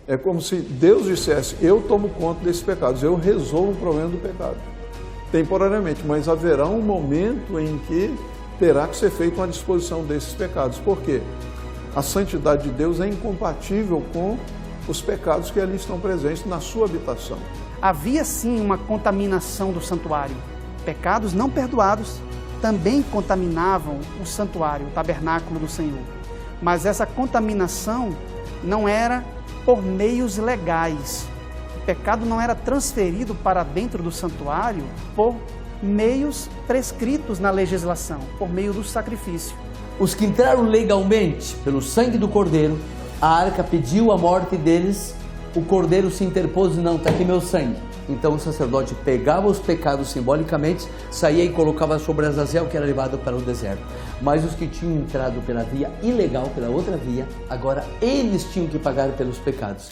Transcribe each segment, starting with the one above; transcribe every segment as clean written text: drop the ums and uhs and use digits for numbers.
É como se Deus dissesse, eu tomo conta desses pecados, eu resolvo o problema do pecado. Temporariamente, mas haverá um momento em que terá que ser feita uma disposição desses pecados. Por quê? A santidade de Deus é incompatível com os pecados que ali estão presentes na sua habitação. Havia sim uma contaminação do santuário. Pecados não perdoados também contaminavam o santuário, o tabernáculo do Senhor. Mas essa contaminação não era por meios legais. O pecado não era transferido para dentro do santuário por meios prescritos na legislação, por meio do sacrifício. Os que entraram legalmente pelo sangue do Cordeiro, a arca pediu a morte deles, o Cordeiro se interpôs e não, está aqui meu sangue. Então o sacerdote pegava os pecados simbolicamente, saía e colocava sobre Azazel, que era levado para o deserto. Mas os que tinham entrado pela via ilegal, pela outra via, agora eles tinham que pagar pelos pecados.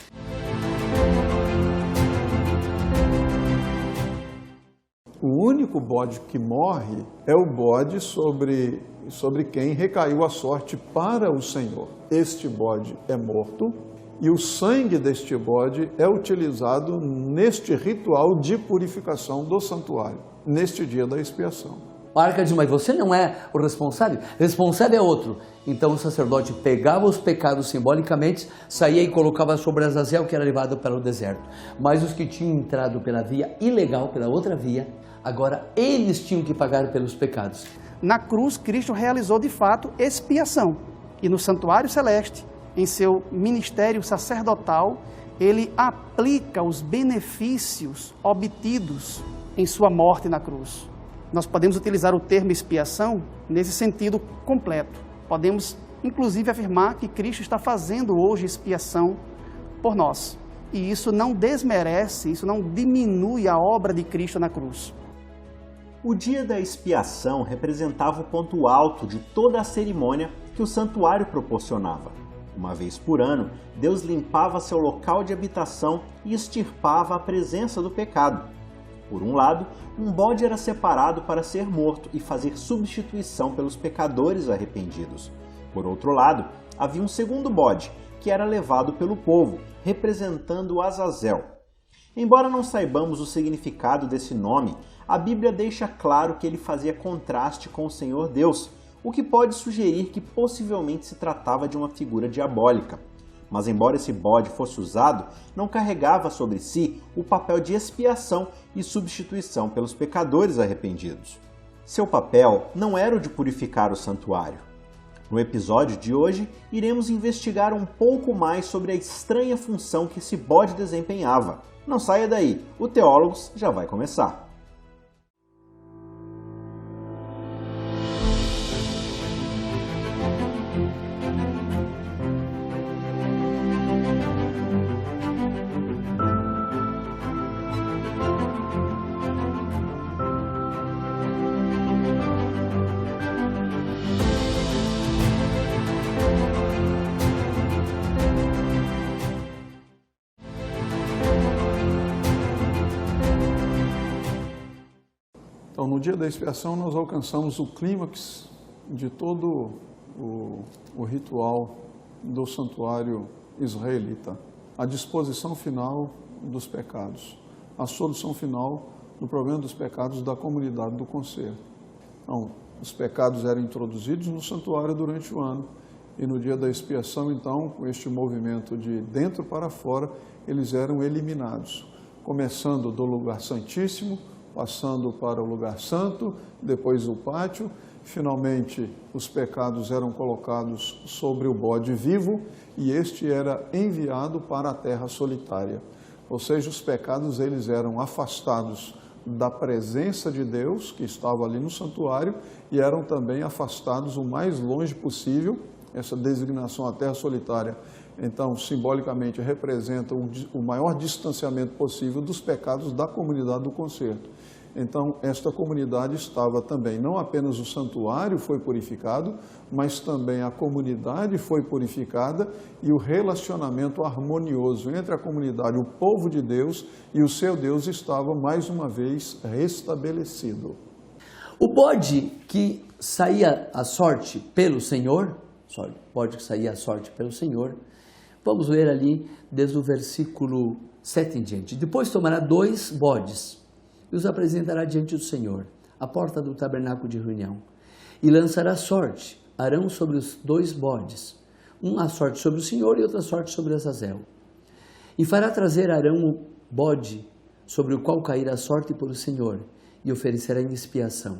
O único bode que morre é o bode sobre quem recaiu a sorte para o Senhor. Este bode é morto e o sangue deste bode é utilizado neste ritual de purificação do santuário, neste dia da expiação. A arca diz, mas você não é o responsável? Responsável é outro. Então o sacerdote pegava os pecados simbolicamente, saía e colocava sobre Azazel, que era levado para o deserto. Mas os que tinham entrado pela via ilegal, pela outra via, agora eles tinham que pagar pelos pecados. Na cruz, Cristo realizou de fato expiação. E no santuário celeste, em seu ministério sacerdotal, ele aplica os benefícios obtidos em sua morte na cruz. Nós podemos utilizar o termo expiação nesse sentido completo. Podemos, inclusive, afirmar que Cristo está fazendo hoje expiação por nós. E isso não desmerece, isso não diminui a obra de Cristo na cruz. O dia da expiação representava o ponto alto de toda a cerimônia que o santuário proporcionava. Uma vez por ano, Deus limpava seu local de habitação e extirpava a presença do pecado. Por um lado, um bode era separado para ser morto e fazer substituição pelos pecadores arrependidos. Por outro lado, havia um segundo bode, que era levado pelo povo, representando Azazel. Embora não saibamos o significado desse nome, a Bíblia deixa claro que ele fazia contraste com o Senhor Deus, o que pode sugerir que possivelmente se tratava de uma figura diabólica. Mas embora esse bode fosse usado, não carregava sobre si o papel de expiação e substituição pelos pecadores arrependidos. Seu papel não era o de purificar o santuário. No episódio de hoje, iremos investigar um pouco mais sobre a estranha função que esse bode desempenhava. Não saia daí, o Teólogos já vai começar. Então, no dia da expiação, nós alcançamos o clímax de todo o ritual do santuário israelita. A disposição final dos pecados, a solução final do problema dos pecados da comunidade do concerto. Então, os pecados eram introduzidos no santuário durante o ano e no dia da expiação, então, com este movimento de dentro para fora, eles eram eliminados, começando do lugar santíssimo, passando para o lugar santo, depois o pátio. Finalmente, os pecados eram colocados sobre o bode vivo e este era enviado para a terra solitária. Ou seja, os pecados eles eram afastados da presença de Deus, que estava ali no santuário, e eram também afastados o mais longe possível. Essa designação, a terra solitária, então, simbolicamente, representa o maior distanciamento possível dos pecados da comunidade do concerto. Então, esta comunidade estava também, não apenas o santuário foi purificado, mas também a comunidade foi purificada e o relacionamento harmonioso entre a comunidade, o povo de Deus e o seu Deus estava mais uma vez restabelecido. O bode que saía à sorte pelo Senhor, Vamos ler ali desde o versículo 7 em diante. Depois tomará 2 bodes e os apresentará diante do Senhor, à porta do tabernáculo de reunião. E lançará sorte, Arão sobre os 2 bodes, uma sorte sobre o Senhor e outra sorte sobre Azazel. E fará trazer Arão o bode sobre o qual cairá a sorte por o Senhor, e oferecerá em expiação.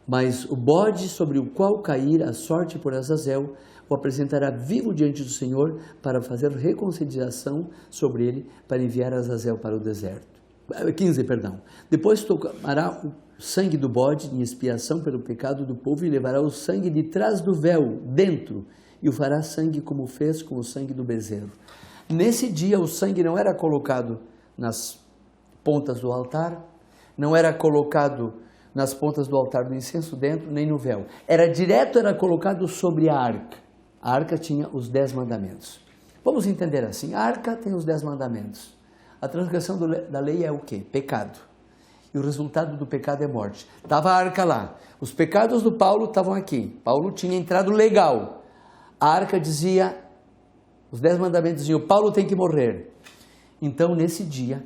Mas o bode sobre o qual cair a sorte por Azazel, o apresentará vivo diante do Senhor para fazer reconciliação sobre ele, para enviar Azazel para o deserto. 15, perdão. Depois tomará o sangue do bode em expiação pelo pecado do povo e levará o sangue de trás do véu, dentro, e o fará sangue como fez com o sangue do bezerro. Nesse dia o sangue não era colocado nas pontas do altar, não era colocado nas pontas do altar do incenso dentro, nem no véu. Era colocado sobre a arca. A arca tinha os 10 mandamentos. Vamos entender assim, a arca tem os 10 mandamentos. A transgressão da lei é o quê? Pecado. E o resultado do pecado é morte. Estava a arca lá. Os pecados do Paulo estavam aqui. Paulo tinha entrado legal. A arca dizia, os 10 mandamentos diziam, Paulo tem que morrer. Então, nesse dia,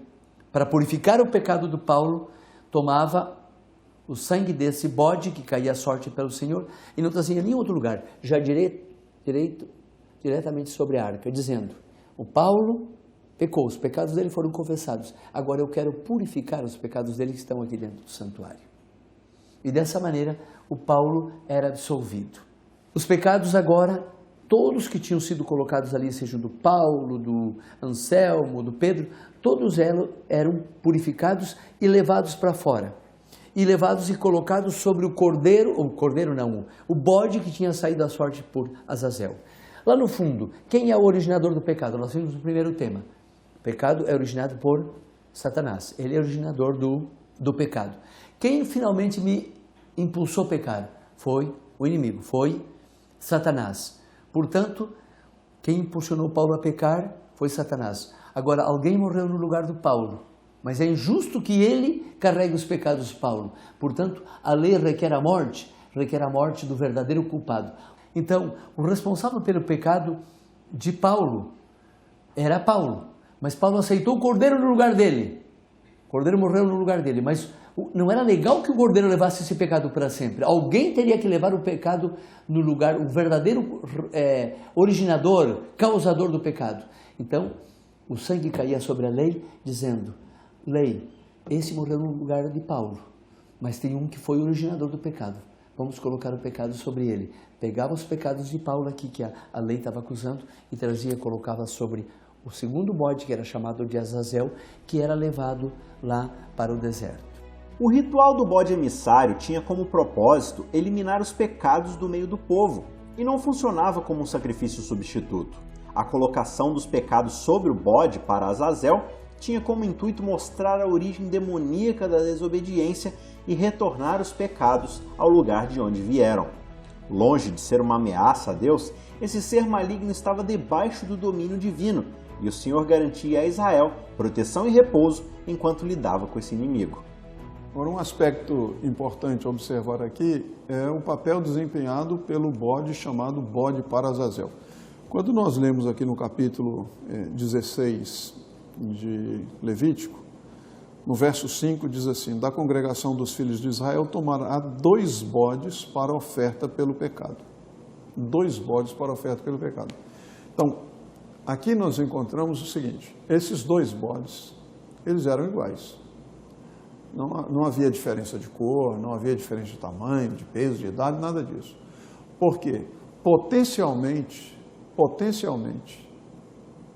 para purificar o pecado do Paulo, tomava o sangue desse bode que caía a sorte pelo Senhor e não trazia em nenhum outro lugar, já diretamente sobre a arca, dizendo, o Paulo pecou, os pecados dele foram confessados, agora eu quero purificar os pecados dele que estão aqui dentro do santuário. E dessa maneira, o Paulo era absolvido. Os pecados agora, todos que tinham sido colocados ali, seja do Paulo, do Anselmo, do Pedro, todos eram purificados e levados para fora. E levados e colocados sobre o o bode que tinha saído à sorte por Azazel. Lá no fundo, quem é o originador do pecado? Nós vimos no primeiro tema. O pecado é originado por Satanás. Ele é originador do pecado. Quem finalmente me impulsou a pecar? Foi o inimigo, foi Satanás. Portanto, quem impulsionou Paulo a pecar foi Satanás. Agora, alguém morreu no lugar do Paulo. Mas é injusto que ele carregue os pecados de Paulo. Portanto, a lei requer a morte do verdadeiro culpado. Então, o responsável pelo pecado de Paulo era Paulo. Mas Paulo aceitou o cordeiro no lugar dele. O cordeiro morreu no lugar dele. Mas não era legal que o cordeiro levasse esse pecado para sempre. Alguém teria que levar o pecado no lugar, o verdadeiro originador, causador do pecado. Então, o sangue caía sobre a lei, dizendo... Lei, esse morreu no lugar de Paulo, mas tem um que foi o originador do pecado. Vamos colocar o pecado sobre ele. Pegava os pecados de Paulo aqui, que a lei estava acusando, e trazia e colocava sobre o segundo bode, que era chamado de Azazel, que era levado lá para o deserto. O ritual do bode emissário tinha como propósito eliminar os pecados do meio do povo, e não funcionava como um sacrifício substituto. A colocação dos pecados sobre o bode para Azazel tinha como intuito mostrar a origem demoníaca da desobediência e retornar os pecados ao lugar de onde vieram. Longe de ser uma ameaça a Deus, esse ser maligno estava debaixo do domínio divino, e o Senhor garantia a Israel proteção e repouso enquanto lidava com esse inimigo. Agora, um aspecto importante a observar aqui é o papel desempenhado pelo bode chamado bode para Azazel. Quando nós lemos aqui no capítulo 16 de Levítico, no verso 5 diz assim, da congregação dos filhos de Israel tomará 2 bodes para oferta pelo pecado. 2 bodes para oferta pelo pecado. Então, aqui nós encontramos o seguinte, esses 2 bodes, eles eram iguais. Não havia diferença de cor, não havia diferença de tamanho, de peso, de idade, nada disso. Porque, potencialmente,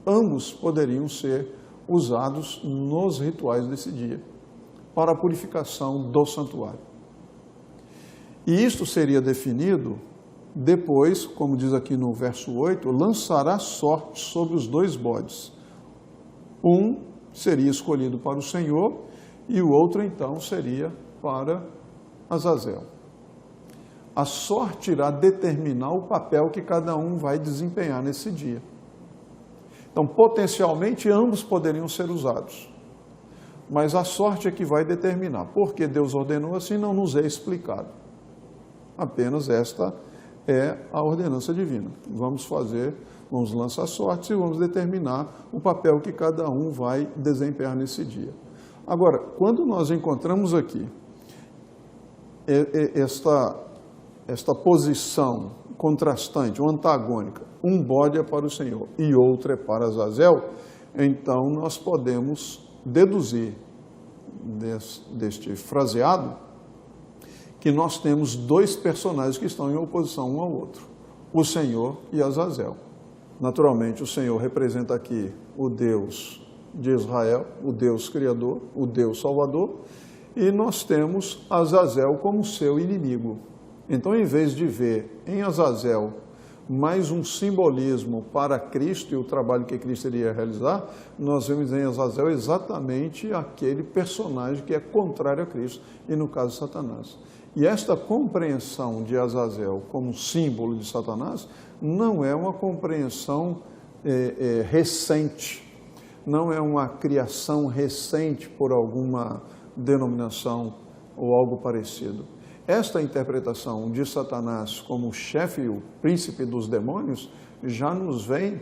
ambos poderiam ser usados nos rituais desse dia, para a purificação do santuário. E isto seria definido depois, como diz aqui no verso 8, lançará sorte sobre os 2 bodes. Um seria escolhido para o Senhor e o outro então seria para Azazel. A sorte irá determinar o papel que cada um vai desempenhar nesse dia. Então, potencialmente, ambos poderiam ser usados. Mas a sorte é que vai determinar. Porque Deus ordenou assim, não nos é explicado. Apenas esta é a ordenança divina. Vamos fazer Vamos lançar sortes e vamos determinar o papel que cada um vai desempenhar nesse dia. Agora, quando nós encontramos aqui esta posição contrastante, ou antagônica, um bode é para o Senhor e outro é para Azazel, então nós podemos deduzir deste fraseado que nós temos dois personagens que estão em oposição um ao outro, o Senhor e Azazel. Naturalmente, o Senhor representa aqui o Deus de Israel, o Deus Criador, o Deus Salvador, e nós temos Azazel como seu inimigo. Então, em vez de ver em Azazel mais um simbolismo para Cristo e o trabalho que Cristo iria realizar, nós vemos em Azazel exatamente aquele personagem que é contrário a Cristo, e no caso Satanás. E esta compreensão de Azazel como símbolo de Satanás não é uma compreensão recente, não é uma criação recente por alguma denominação ou algo parecido. Esta interpretação de Satanás como chefe e o príncipe dos demônios já nos vem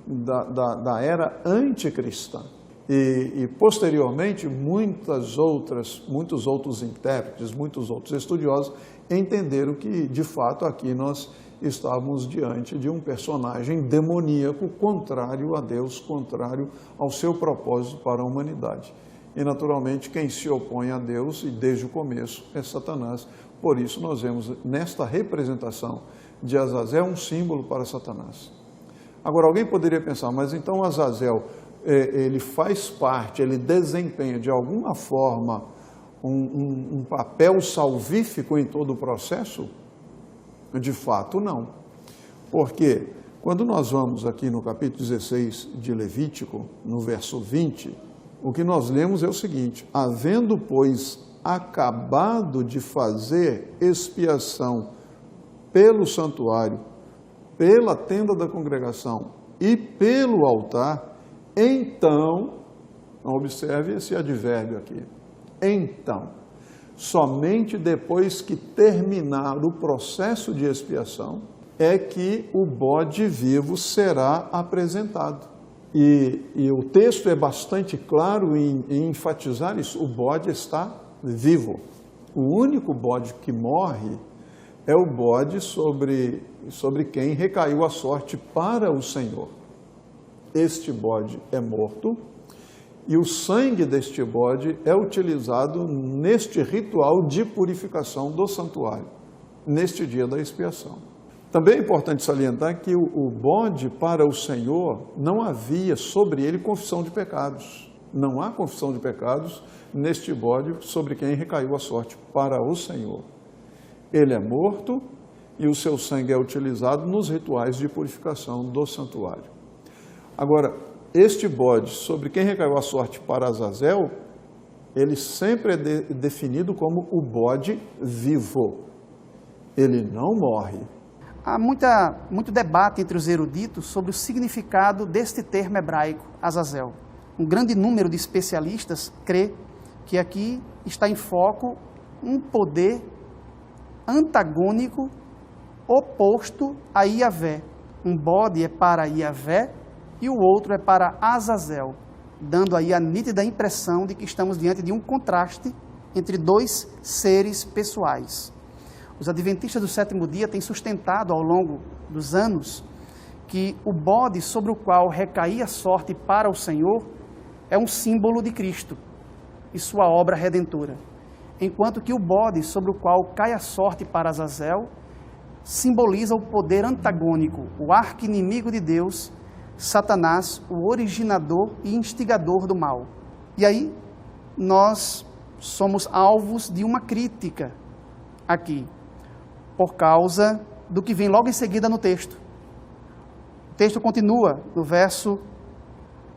da era anticristã. E posteriormente, muitos outros intérpretes, muitos outros estudiosos entenderam que, de fato, aqui nós estávamos diante de um personagem demoníaco, contrário a Deus, contrário ao seu propósito para a humanidade. E, naturalmente, quem se opõe a Deus, e desde o começo, é Satanás. Por isso, nós vemos nesta representação de Azazel um símbolo para Satanás. Agora, alguém poderia pensar, mas então Azazel, ele faz parte, ele desempenha de alguma forma um papel salvífico em todo o processo? De fato, não. Porque quando nós vamos aqui no capítulo 16 de Levítico, no verso 20, o que nós lemos é o seguinte: havendo, pois, acabado de fazer expiação pelo santuário, pela tenda da congregação e pelo altar, então, observe esse advérbio aqui, então, somente depois que terminar o processo de expiação, é que o bode vivo será apresentado. E o texto é bastante claro em enfatizar isso, o bode está vivo. O único bode que morre é o bode sobre quem recaiu a sorte para o Senhor. Este bode é morto e o sangue deste bode é utilizado neste ritual de purificação do santuário, neste dia da expiação. Também é importante salientar que o bode para o Senhor, não havia sobre ele confissão de pecados. Não há confissão de pecados neste bode sobre quem recaiu a sorte para o Senhor. Ele é morto e o seu sangue é utilizado nos rituais de purificação do santuário. Agora, este bode sobre quem recaiu a sorte para Azazel, ele sempre é definido como o bode vivo. Ele não morre. Há muito debate entre os eruditos sobre o significado deste termo hebraico, Azazel. Um grande número de especialistas crê que aqui está em foco um poder antagônico oposto a Iavé. Um bode é para Iavé e o outro é para Azazel, dando aí a nítida impressão de que estamos diante de um contraste entre dois seres pessoais. Os adventistas do sétimo dia têm sustentado ao longo dos anos que o bode sobre o qual recaía a sorte para o Senhor é um símbolo de Cristo e sua obra redentora, enquanto que o bode sobre o qual cai a sorte para Azazel simboliza o poder antagônico, o arqui-inimigo de Deus, Satanás, o originador e instigador do mal. E aí nós somos alvos de uma crítica aqui, por causa do que vem logo em seguida no texto. O texto continua no verso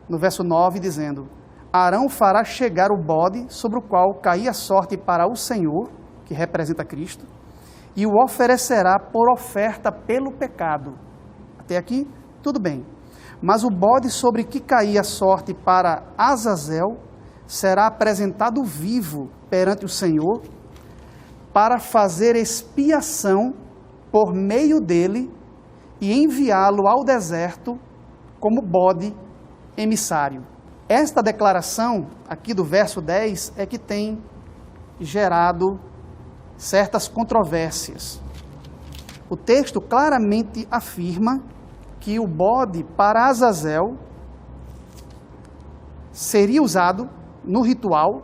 9, dizendo: Arão fará chegar o bode sobre o qual caía a sorte para o Senhor, que representa Cristo, e o oferecerá por oferta pelo pecado. Até aqui, tudo bem. Mas o bode sobre que caía a sorte para Azazel será apresentado vivo perante o Senhor para fazer expiação por meio dele e enviá-lo ao deserto como bode emissário. Esta declaração, aqui do verso 10, é que tem gerado certas controvérsias. O texto claramente afirma que o bode para Azazel seria usado no ritual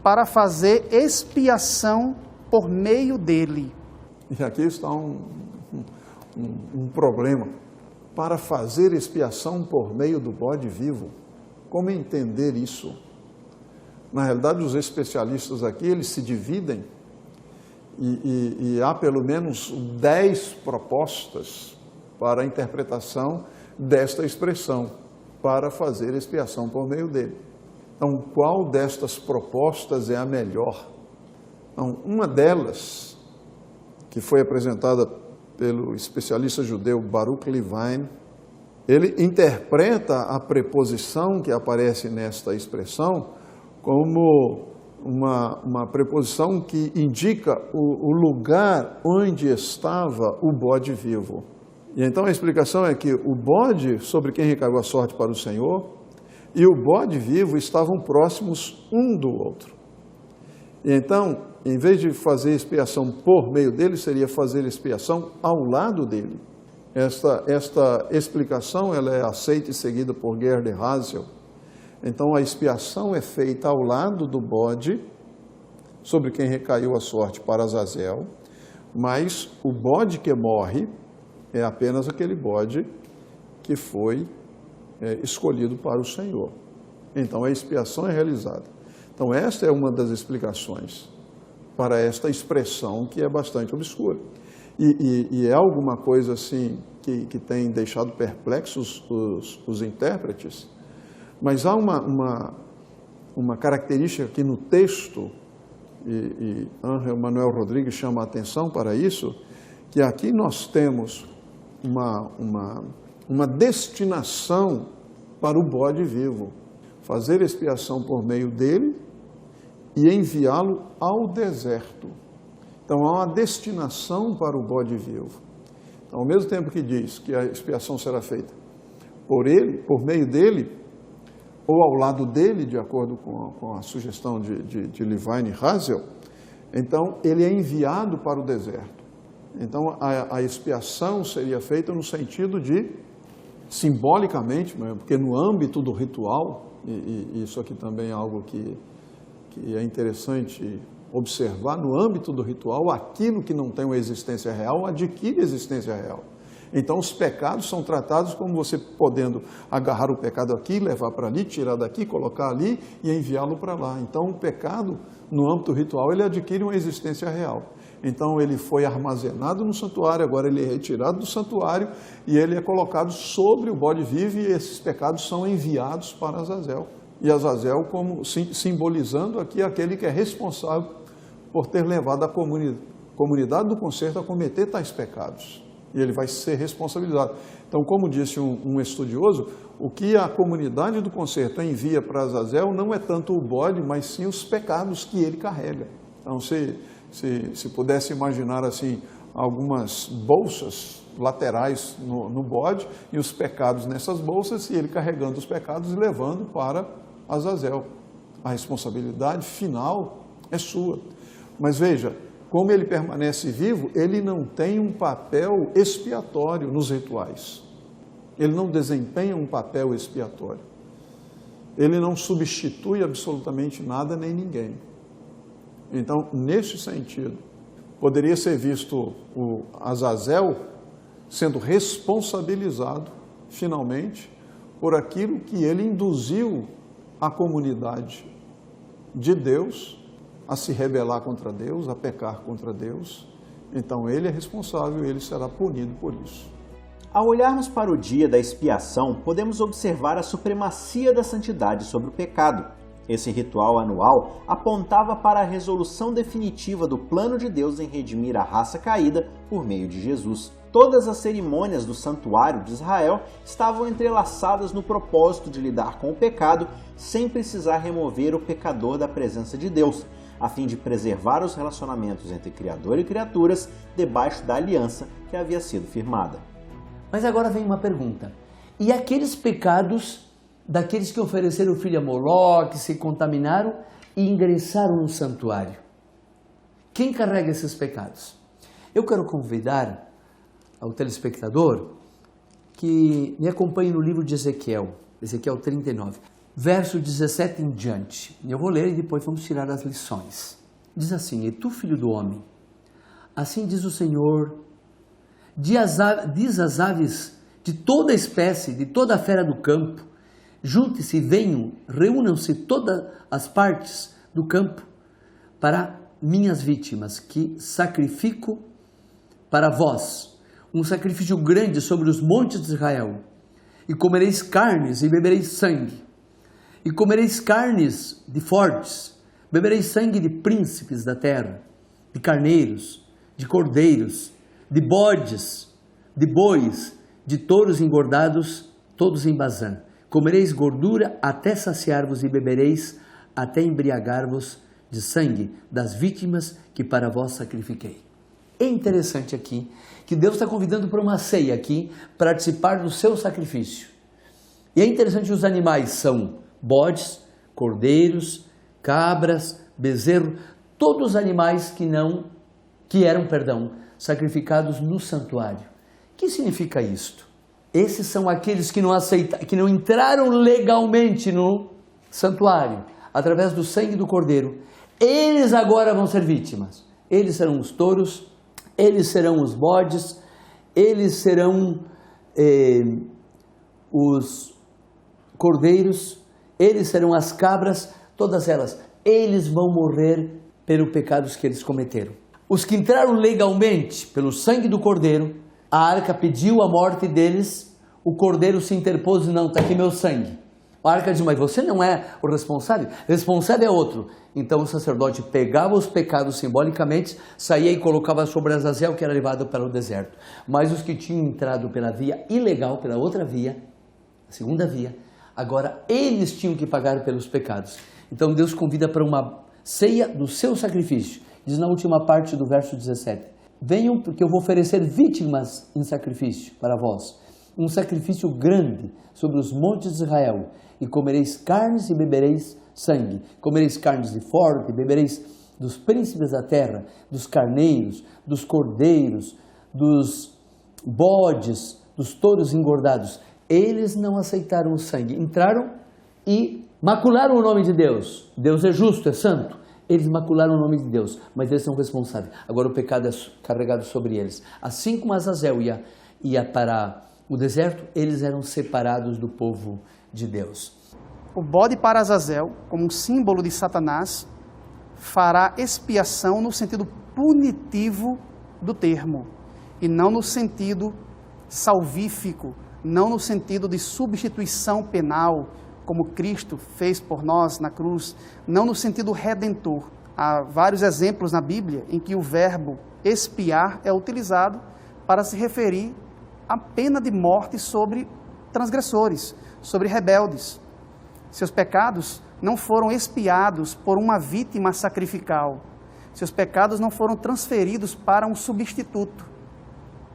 para fazer expiação por meio dele. E aqui está um problema. Para fazer expiação por meio do bode vivo, como entender isso? Na realidade, os especialistas aqui, eles se dividem e há pelo menos 10 propostas para a interpretação desta expressão, para fazer expiação por meio dele. Então, qual destas propostas é a melhor? Então, uma delas, que foi apresentada pelo especialista judeu Baruch Levine, ele interpreta a preposição que aparece nesta expressão como uma preposição que indica o lugar onde estava o bode vivo. E então a explicação é que o bode sobre quem recaiu a sorte para o Senhor e o bode vivo estavam próximos um do outro. E então, em vez de fazer expiação por meio dele, seria fazer expiação ao lado dele. Esta explicação ela é aceita e seguida por Gerhard Hazel. Então, a expiação é feita ao lado do bode, sobre quem recaiu a sorte para Azazel, mas o bode que morre é apenas aquele bode que foi escolhido para o Senhor. Então, a expiação é realizada. Então, esta é uma das explicações para esta expressão que é bastante obscura. E é alguma coisa assim que tem deixado perplexos os intérpretes. Mas há uma característica que no texto, e Ángel Manuel Rodrigues chama a atenção para isso, que aqui nós temos uma destinação para o bode vivo, fazer expiação por meio dele e enviá-lo ao deserto. Então há uma destinação para o bode vivo. Então, ao mesmo tempo que diz que a expiação será feita por ele, por meio dele, ou ao lado dele, de acordo com a sugestão de Levine e Hazel, então ele é enviado para o deserto. Então a expiação seria feita no sentido de, simbolicamente, porque no âmbito do ritual, e isso aqui também é algo que é interessante observar, no âmbito do ritual, aquilo que não tem uma existência real adquire existência real. Então, os pecados são tratados como você podendo agarrar o pecado aqui, levar para ali, tirar daqui, colocar ali e enviá-lo para lá. Então, o pecado, no âmbito ritual, ele adquire uma existência real. Então, ele foi armazenado no santuário, agora ele é retirado do santuário e ele é colocado sobre o bode vivo e esses pecados são enviados para Azazel. E Azazel, como simbolizando aqui aquele que é responsável por ter levado a comunidade do concerto a cometer tais pecados. E ele vai ser responsabilizado. Então, como disse um estudioso, o que a comunidade do concerto envia para Azazel não é tanto o bode, mas sim os pecados que ele carrega. Então, se pudesse imaginar assim, algumas bolsas laterais no bode e os pecados nessas bolsas, e ele carregando os pecados e levando para Azazel. A responsabilidade final é sua. Mas veja, como ele permanece vivo, ele não tem um papel expiatório nos rituais. Ele não desempenha um papel expiatório. Ele não substitui absolutamente nada nem ninguém. Então, neste sentido, poderia ser visto o Azazel sendo responsabilizado, finalmente, por aquilo que ele induziu a comunidade de Deus a se rebelar contra Deus, a pecar contra Deus. Então ele é responsável e ele será punido por isso. Ao olharmos para o dia da expiação, podemos observar a supremacia da santidade sobre o pecado. Esse ritual anual apontava para a resolução definitiva do plano de Deus em redimir a raça caída por meio de Jesus. Todas as cerimônias do santuário de Israel estavam entrelaçadas no propósito de lidar com o pecado sem precisar remover o pecador da presença de Deus, a fim de preservar os relacionamentos entre Criador e criaturas debaixo da aliança que havia sido firmada. Mas agora vem uma pergunta. E aqueles pecados daqueles que ofereceram o filho a Moloque, se contaminaram e ingressaram no santuário? Quem carrega esses pecados? Eu quero convidar ao telespectador que me acompanhe no livro de Ezequiel 39, verso 17 em diante. Eu vou ler e depois vamos tirar as lições. Diz assim: E tu, filho do homem, assim diz o Senhor, diz às aves de toda espécie, de toda a fera do campo, junte-se, venham, reúnam-se todas as partes do campo para minhas vítimas, que sacrifico para vós, um sacrifício grande sobre os montes de Israel. E comereis carnes e bebereis sangue. E comereis carnes de fortes, bebereis sangue de príncipes da terra, de carneiros, de cordeiros, de bodes, de bois, de touros engordados, todos em Bazã. Comereis gordura até saciar-vos e bebereis até embriagar-vos de sangue das vítimas que para vós sacrifiquei. É interessante aqui que Deus está convidando para uma ceia aqui, para participar do seu sacrifício. E é interessante que os animais são bodes, cordeiros, cabras, bezerro, todos os animais que eram sacrificados no santuário. O que significa isto? Esses são aqueles que não entraram legalmente no santuário, através do sangue do cordeiro. Eles agora vão ser vítimas. Eles serão os touros, eles serão os bodes, eles serão os cordeiros, eles serão as cabras, todas elas. Eles vão morrer pelos pecados que eles cometeram. Os que entraram legalmente pelo sangue do cordeiro, a arca pediu a morte deles, o cordeiro se interpôs e não, está aqui meu sangue. A arca diz, mas você não é o responsável? O responsável é outro. Então o sacerdote pegava os pecados simbolicamente, saía e colocava sobre Azazel, que era levado para o deserto. Mas os que tinham entrado pela via ilegal, pela outra via, a segunda via, agora eles tinham que pagar pelos pecados. Então Deus convida para uma ceia do seu sacrifício. Diz na última parte do verso 17, venham porque eu vou oferecer vítimas em sacrifício para vós, um sacrifício grande sobre os montes de Israel, e comereis carnes e bebereis sangue. Comereis carnes de forte, bebereis dos príncipes da terra, dos carneiros, dos cordeiros, dos bodes, dos touros engordados. Eles não aceitaram o sangue, entraram e macularam o nome de Deus. Deus é justo, é santo. Eles macularam o nome de Deus, mas eles são responsáveis. Agora o pecado é carregado sobre eles. Assim como Azazel ia para o deserto, eles eram separados do povo de Deus. O bode para Azazel, como um símbolo de Satanás, fará expiação no sentido punitivo do termo, e não no sentido salvífico, não no sentido de substituição penal, como Cristo fez por nós na cruz, não no sentido redentor. Há vários exemplos na Bíblia em que o verbo expiar é utilizado para se referir à pena de morte sobre transgressores, sobre rebeldes. Seus pecados não foram expiados por uma vítima sacrificial. Seus pecados não foram transferidos para um substituto,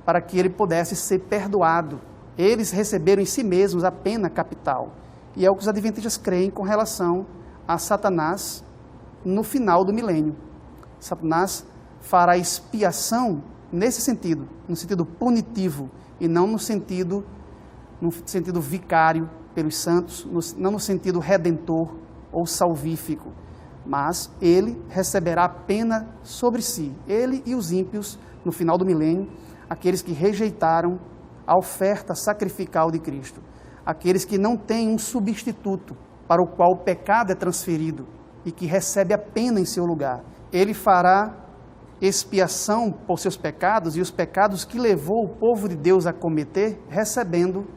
para que ele pudesse ser perdoado. Eles receberam em si mesmos a pena capital. E é o que os adventistas creem com relação a Satanás no final do milênio. Satanás fará expiação nesse sentido, no sentido punitivo, e não no sentido vicário pelos santos, não no sentido redentor ou salvífico, mas ele receberá a pena sobre si, ele e os ímpios no final do milênio, aqueles que rejeitaram a oferta sacrificial de Cristo, aqueles que não têm um substituto para o qual o pecado é transferido e que recebe a pena em seu lugar. Ele fará expiação por seus pecados e os pecados que levou o povo de Deus a cometer, recebendo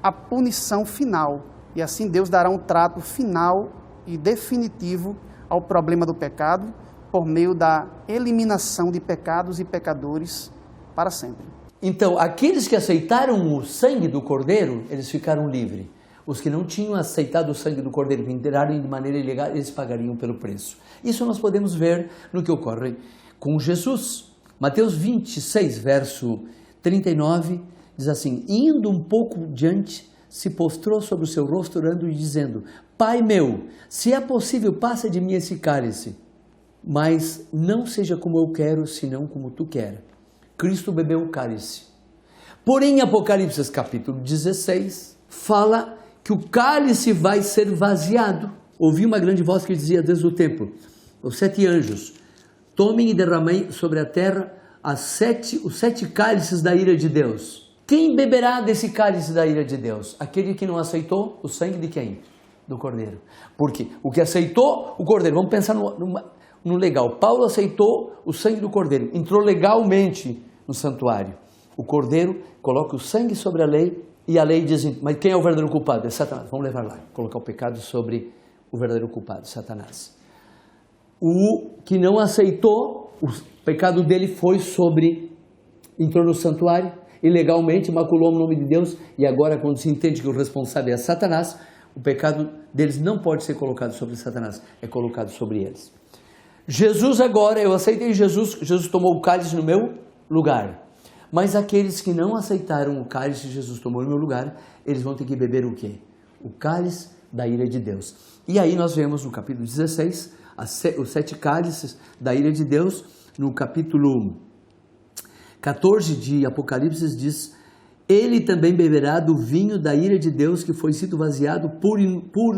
a punição final. E assim Deus dará um trato final e definitivo ao problema do pecado por meio da eliminação de pecados e pecadores para sempre. Então, aqueles que aceitaram o sangue do Cordeiro, eles ficaram livres. Os que não tinham aceitado o sangue do Cordeiro, que entraram de maneira ilegal, eles pagariam pelo preço. Isso nós podemos ver no que ocorre com Jesus. Mateus 26, verso 39, diz assim, indo um pouco diante, se prostrou sobre o seu rosto orando e dizendo, Pai meu, se é possível, passa de mim esse cálice, mas não seja como eu quero, senão como tu queres. Cristo bebeu o cálice. Porém, em Apocalipse capítulo 16, fala que o cálice vai ser vaziado. Ouvi uma grande voz que dizia desde o templo, os 7 anjos, tomem e derramem sobre a terra os 7 cálices da ira de Deus. Quem beberá desse cálice da ira de Deus? Aquele que não aceitou o sangue de quem? Do Cordeiro. Porque o que aceitou o Cordeiro, vamos pensar no legal. Paulo aceitou o sangue do Cordeiro, entrou legalmente no santuário. O Cordeiro coloca o sangue sobre a lei e a lei diz, mas quem é o verdadeiro culpado? É Satanás. Vamos levar lá, colocar o pecado sobre o verdadeiro culpado, Satanás. O que não aceitou, o pecado dele foi sobre, entrou no santuário, ilegalmente, maculou o nome de Deus, e agora quando se entende que o responsável é Satanás, o pecado deles não pode ser colocado sobre Satanás, é colocado sobre eles. Jesus agora, eu aceitei Jesus, Jesus tomou o cálice no meu lugar. Mas aqueles que não aceitaram o cálice que Jesus tomou no meu lugar, eles vão ter que beber o quê? O cálice da ira de Deus. E aí nós vemos no capítulo 16, os 7 cálices da ira de Deus, no capítulo 14 de Apocalipse diz, ele também beberá do vinho da ira de Deus que foi sido vaziado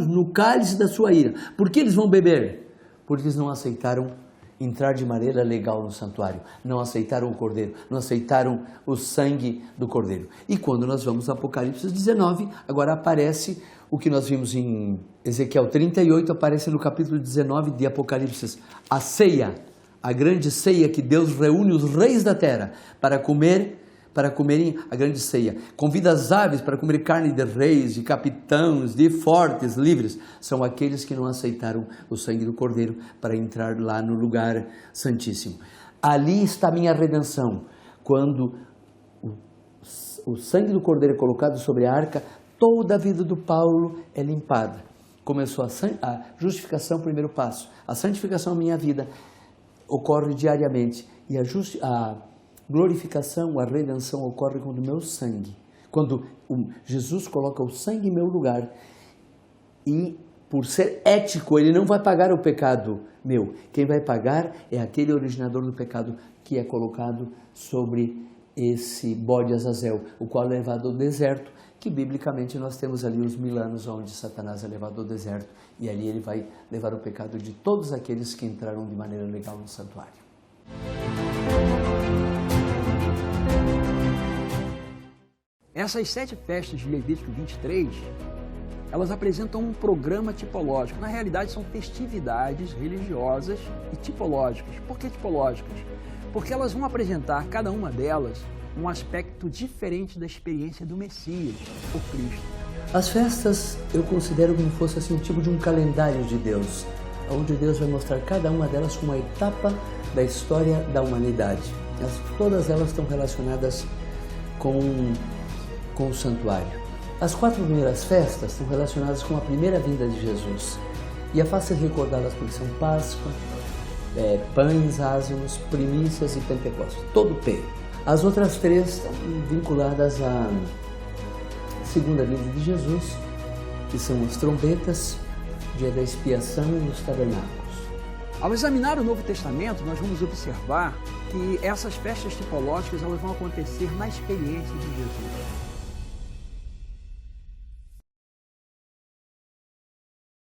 no cálice da sua ira. Por que eles vão beber? Porque eles não aceitaram entrar de maneira legal no santuário, não aceitaram o Cordeiro, não aceitaram o sangue do Cordeiro. E quando nós vamos a Apocalipse 19, agora aparece o que nós vimos em Ezequiel 38, aparece no capítulo 19 de Apocalipse, a ceia, a grande ceia que Deus reúne os reis da terra para comerem a grande ceia. Convida as aves para comer carne de reis, de capitães, de fortes, livres. São aqueles que não aceitaram o sangue do Cordeiro para entrar lá no lugar santíssimo. Ali está a minha redenção. Quando o sangue do Cordeiro é colocado sobre a arca, toda a vida do Paulo é limpada. Começou a justificação, primeiro passo. A santificação da minha vida ocorre diariamente. E a glorificação, a redenção ocorre com o meu sangue. Quando Jesus coloca o sangue em meu lugar e, por ser ético, ele não vai pagar o pecado meu. Quem vai pagar é aquele originador do pecado que é colocado sobre esse bode Azazel, o qual é levado ao deserto, que biblicamente nós temos ali os 1000 anos onde Satanás é levado ao deserto e ali ele vai levar o pecado de todos aqueles que entraram de maneira legal no santuário. Essas 7 festas de Levítico 23, elas apresentam um programa tipológico. Na realidade, são festividades religiosas e tipológicas. Por que tipológicas? Porque elas vão apresentar, cada uma delas, um aspecto diferente da experiência do Messias, o Cristo. As festas eu considero como se fosse assim, um tipo de um calendário de Deus, onde Deus vai mostrar cada uma delas como uma etapa da história da humanidade. Todas elas estão relacionadas com o santuário. As 4 primeiras festas estão relacionadas com a primeira vinda de Jesus. E é fácil recordá-las porque são Páscoa, pães ázimos, primícias e Pentecostes, todo P. As outras 3 estão vinculadas à segunda vinda de Jesus, que são as trombetas, dia da expiação e os tabernáculos. Ao examinar o Novo Testamento, nós vamos observar que essas festas tipológicas elas vão acontecer na experiência de Jesus.